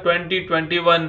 2021।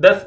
10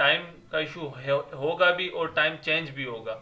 time کا issue ہوگا بھی اور ٹائم چینج بھی ہوگا.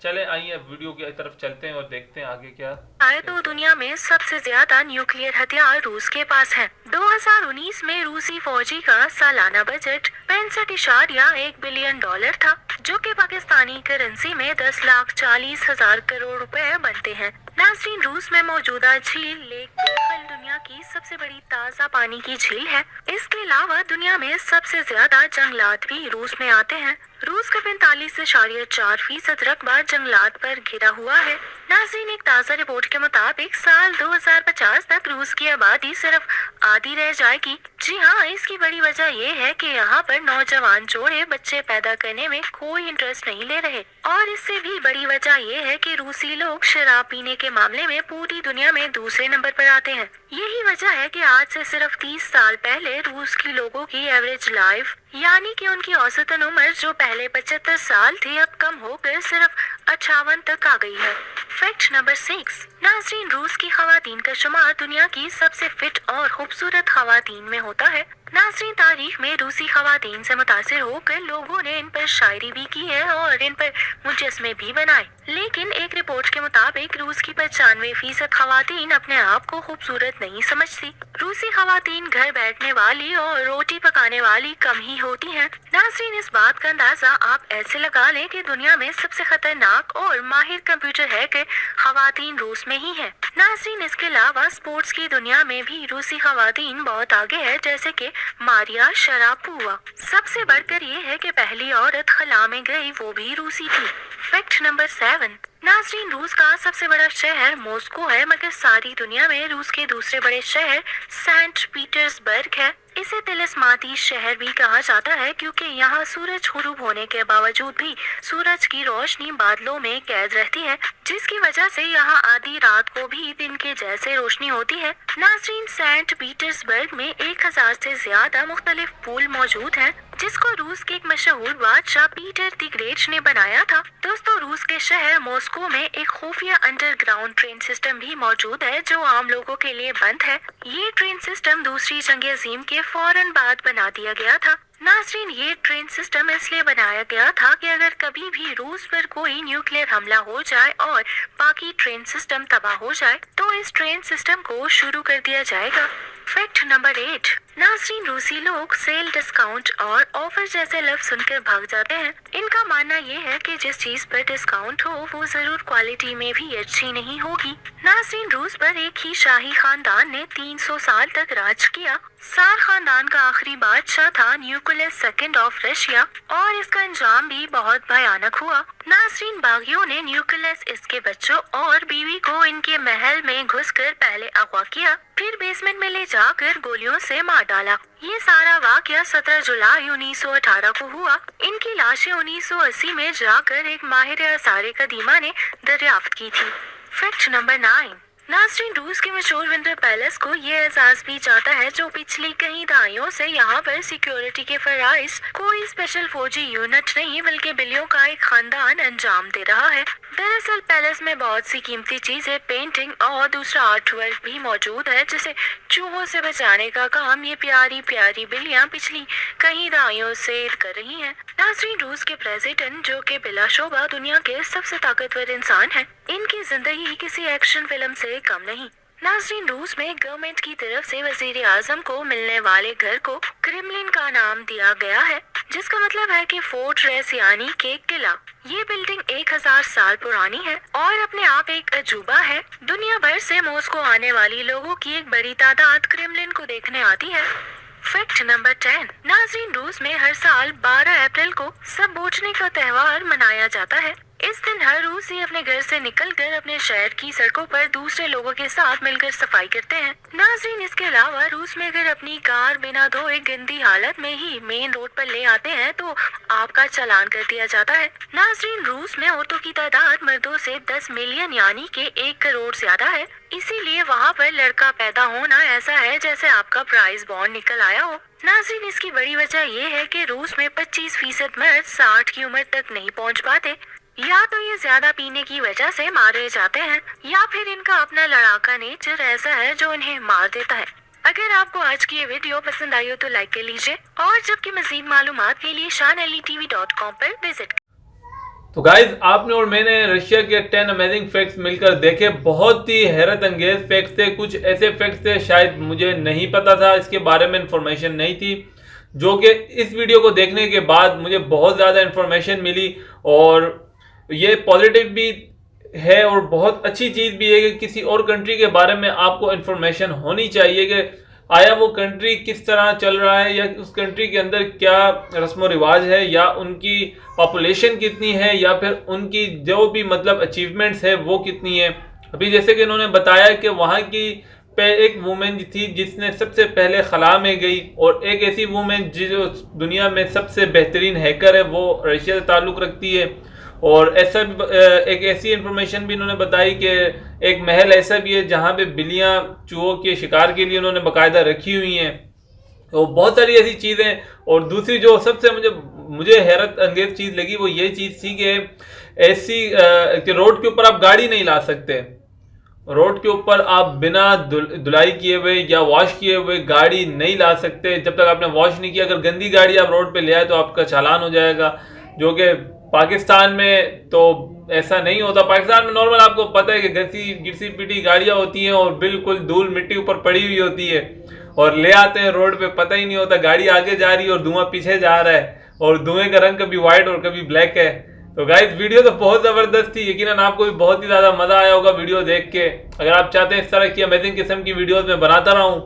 چلیں آئیے اب ویڈیو کی طرف چلتے ہیں اور دیکھتے ہیں آگے کیا آئے تو دنیا میں سب سے زیادہ نیوکلیئر ہتھیار روس کے پاس ہیں. 2019 میں روسی فوجی کا سالانہ بجٹ 65.1 بلین ڈالر تھا جو کہ پاکستانی کرنسی میں 10,40,000 کروڑ روپے بنتے ہیں. ناظرین روس میں موجودہ جھیل لیک بیکل دنیا کی سب سے بڑی تازہ پانی کی جھیل ہے. اس کے علاوہ دنیا میں سب سے زیادہ جنگلات بھی روس میں آتے ہیں. روس کا 45.4% رقبہ جنگلات پر گھرا ہوا ہے. ناظرین ایک تازہ رپورٹ کے مطابق سال 2050 تک روس کی آبادی صرف آدھی رہ جائے گی. جی ہاں، اس کی بڑی وجہ یہ ہے کہ یہاں پر نوجوان جوڑے بچے پیدا کرنے میں کوئی انٹرسٹ نہیں لے رہے، اور اس سے بھی بڑی وجہ یہ ہے کہ روسی لوگ شراب پینے کے معاملے میں پوری دنیا میں دوسرے نمبر پر آتے ہیں. یہی وجہ ہے کہ آج سے صرف 30 سال پہلے روس کی لوگوں کی ایوریج لائف یعنی کہ ان کی اوسطاً عمر جو پہلے 75 سال تھی اب کم ہو کر صرف 58 تک آ گئی ہے. Fact number 6. ناظرین روس کی خواتین کا شمار دنیا کی سب سے فٹ اور خوبصورت خواتین میں ہوتا ہے. ناظرین تاریخ میں روسی خواتین سے متاثر ہو کر لوگوں نے ان پر شاعری بھی کی ہے اور ان پر مجسمے بھی بنائے، لیکن ایک رپورٹ کے مطابق روس کی 95% خواتین اپنے آپ کو خوبصورت نہیں سمجھتی. روسی خواتین گھر بیٹھنے والی اور روٹی پکانے والی کم ہی ہوتی ہیں. ناظرین اس بات کا اندازہ آپ ایسے لگا لیں کہ دنیا میں سب سے خطرناک اور ماہر کمپیوٹر ہیکر خواتین روس میں ہی ہیں. ناظرین اس کے علاوہ سپورٹس کی دنیا میں بھی روسی خواتین بہت آگے ہے، جیسے کہ ماریا شراپووا. سب سے بڑھ کر یہ ہے کہ پہلی عورت خلا میں گئی وہ بھی روسی تھی. Fact number 7. ناظرین روس کا سب سے بڑا شہر موسکو ہے، مگر ساری دنیا میں روس کے دوسرے بڑے شہر سینٹ پیٹرز برگ ہے. اسے طلسماتی شہر بھی کہا جاتا ہے کیونکہ یہاں سورج غروب ہونے کے باوجود بھی سورج کی روشنی بادلوں میں قید رہتی ہے، جس کی وجہ سے یہاں آدھی رات کو بھی دن کے جیسے روشنی ہوتی ہے. ناظرین سینٹ پیٹرز برگ میں 1000 سے زیادہ مختلف پول موجود ہیں جس کو روس کے ایک مشہور بادشاہ پیٹر دی گریٹ نے بنایا تھا. دوستو روس کے شہر موسکو میں ایک خفیہ انڈر گراؤنڈ ٹرین سسٹم بھی موجود ہے جو عام لوگوں کے لیے بند ہے. یہ ٹرین سسٹم دوسری جنگ عظیم کے فوراً بعد بنا دیا گیا تھا. ناظرین یہ ٹرین سسٹم اس لیے بنایا گیا تھا کہ اگر کبھی بھی روس پر کوئی نیوکلیئر حملہ ہو جائے اور باقی ٹرین سسٹم تباہ ہو جائے تو اس ٹرین سسٹم کو شروع کر دیا جائے گا. Fact number 8. ناظرین روسی لوگ سیل، ڈسکاؤنٹ اور آفر جیسے لفظ سن کر بھاگ جاتے ہیں. ان کا ماننا یہ ہے کہ جس چیز پر ڈسکاؤنٹ ہو وہ ضرور کوالٹی میں بھی اچھی نہیں ہوگی. ناظرین روس پر ایک ہی شاہی خاندان نے 300 سال تک راج کیا. سار خاندان کا آخری بادشاہ تھا نیوکلس سیکنڈ آف رشیا اور اس کا انجام بھی بہت بھیانک ہوا. ناظرین باغیوں نے نیوکلس، اس کے بچوں اور بیوی کو ان کے محل میں گھس کر پہلے اغوا کیا، پھر بیسمنٹ میں لے جا کر گولیوں سے مار ڈالا. یہ سارا واقعہ 17 جولائی 1918 کو ہوا. ان کی لاشیں 1980 میں جا کر ایک ماہر آثار قدیمہ نے دریافت کی تھی. Fact number 9. ناظرین روس کے مشہور ونٹر پیلس کو یہ اعزاز بھی جاتا ہے جو پچھلی کئی دہائیوں سے یہاں پر سیکیورٹی کے فرائض کوئی اسپیشل فوجی یونٹ نہیں بلکہ بلیوں کا ایک خاندان انجام دے رہا ہے. دراصل پیلس میں بہت سی قیمتی چیزیں، پینٹنگ اور دوسرا آرٹ ورک بھی موجود ہے جسے چوہوں سے بچانے کا کام یہ پیاری پیاری بلیاں پچھلی کئی دہائیوں سے کر رہی ہیں. ناظرین روس کے پریزیڈنٹ جو کہ بلا شبہ دنیا کے سب سے طاقتور انسان ہیں، ان کی زندگی کسی ایکشن فلم سے کم نہیں. ناظرین روس میں گورنمنٹ کی طرف سے وزیر اعظم کو ملنے والے گھر کو کرملن کا نام دیا گیا ہے جس کا مطلب ہے کہ فورٹریس یعنی کہ قلعہ. یہ بلڈنگ 1000 سال پرانی ہے اور اپنے آپ ایک عجوبہ ہے. دنیا بھر سے موسکو آنے والی لوگوں کی ایک بڑی تعداد کرملن کو دیکھنے آتی ہے. Fact number 10. ناظرین روس میں ہر سال 12 اپریل کو سب بوجھنے کا تہوار منایا جاتا ہے. اس دن ہر روسی اپنے گھر سے نکل کر اپنے شہر کی سڑکوں پر دوسرے لوگوں کے ساتھ مل کر صفائی کرتے ہیں. ناظرین اس کے علاوہ روس میں اگر اپنی کار بنا دھوئے گندی حالت میں ہی مین روڈ پر لے آتے ہیں تو آپ کا چالان کر دیا جاتا ہے. ناظرین روس میں عورتوں کی تعداد مردوں سے 10 ملین یعنی کہ 1 کروڑ زیادہ ہے. اسی لیے وہاں پر لڑکا پیدا ہونا ایسا ہے جیسے آپ کا پرائز بانڈ نکل آیا ہو. ناظرین اس کی بڑی وجہ یہ ہے کہ روس میں 25% مرد 60 کی عمر تک نہیں پہنچ پاتے. یا تو یہ زیادہ پینے کی وجہ سے مارے جاتے ہیں یا پھر ان کا اپنا لڑاکا نیچر ایسا ہے جو انہیں مار دیتا ہے. اگر آپ کو آج کی یہ ویڈیو پسند آئی ہو تو لائک کر لیجئے اور جبکہ مزید معلومات کے لیے shanLETV.com پر وزٹ. تو گائز آپ نے اور میں نے رشیا کے 10 امیزنگ فیکٹس مل کر دیکھے. بہت ہی حیرت انگیز فیکٹس تھے. کچھ ایسے فیکٹس تھے شاید مجھے نہیں پتا تھا, اس کے بارے میں انفارمیشن نہیں تھی, جو کہ اس ویڈیو کو دیکھنے کے بعد مجھے بہت زیادہ انفارمیشن ملی. اور یہ پازیٹیو بھی ہے اور بہت اچھی چیز بھی ہے کہ کسی اور کنٹری کے بارے میں آپ کو انفارمیشن ہونی چاہیے کہ آیا وہ کنٹری کس طرح چل رہا ہے, یا اس کنٹری کے اندر کیا رسم و رواج ہے, یا ان کی پاپولیشن کتنی ہے, یا پھر ان کی جو بھی مطلب اچیومنٹس ہے وہ کتنی ہے. ابھی جیسے کہ انہوں نے بتایا کہ وہاں کی ایک وومن تھی جس نے سب سے پہلے خلا میں گئی, اور ایک ایسی وومن جو دنیا میں سب سے بہترین ہیکر ہے وہ رشیا سے تعلق رکھتی ہے. اور ایسا ایک ایسی انفارمیشن بھی انہوں نے بتائی کہ ایک محل ایسا بھی ہے جہاں پہ بلیاں چوہوں کے شکار کے لیے انہوں نے باقاعدہ رکھی ہوئی ہیں. تو بہت ساری ایسی چیزیں. اور دوسری جو سب سے مجھے حیرت انگیز چیز لگی وہ یہ چیز تھی کہ ایسی کہ روڈ کے اوپر آپ گاڑی نہیں لا سکتے. روڈ کے اوپر آپ بنا دھلائی کیے ہوئے یا واش کیے ہوئے گاڑی نہیں لا سکتے جب تک آپ نے واش نہیں کیا. اگر گندی گاڑی آپ روڈ پہ لے آئے تو آپ کا چالان ہو جائے گا, جو کہ پاکستان میں تو ایسا نہیں ہوتا. پاکستان میں نارمل آپ کو پتہ ہے کہ گرسی پیٹی گاڑیاں ہوتی ہیں اور بالکل دھول مٹی اوپر پڑی ہوئی ہوتی ہے, اور لے آتے ہیں روڈ پہ, پتہ ہی نہیں ہوتا گاڑی آگے جا رہی ہے اور دھواں پیچھے جا رہا ہے, اور دھوئیں کا رنگ کبھی وائٹ اور کبھی بلیک ہے. تو گائز ویڈیو تو بہت زبردست تھی, یقیناً آپ کو بھی بہت ہی زیادہ مزہ آیا ہوگا ویڈیو دیکھ کے. اگر آپ چاہتے ہیں اس طرح کی امیزنگ قسم کی ویڈیوز میں بناتا رہوں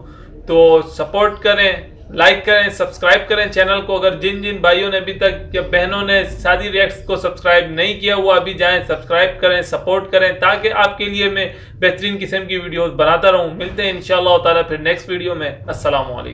تو سپورٹ کریں, لائک کریں, سبسکرائب کریں چینل کو. اگر جن بھائیوں نے ابھی تک یا بہنوں نے شادی ریئیکٹس کو سبسکرائب نہیں کیا ہوا, ابھی جائیں سبسکرائب کریں, سپورٹ کریں, تاکہ آپ کے لیے میں بہترین قسم کی ویڈیوز بناتا رہوں. ملتے ہیں انشاءاللہ تعالی پھر نیکسٹ ویڈیو میں. السلام علیکم.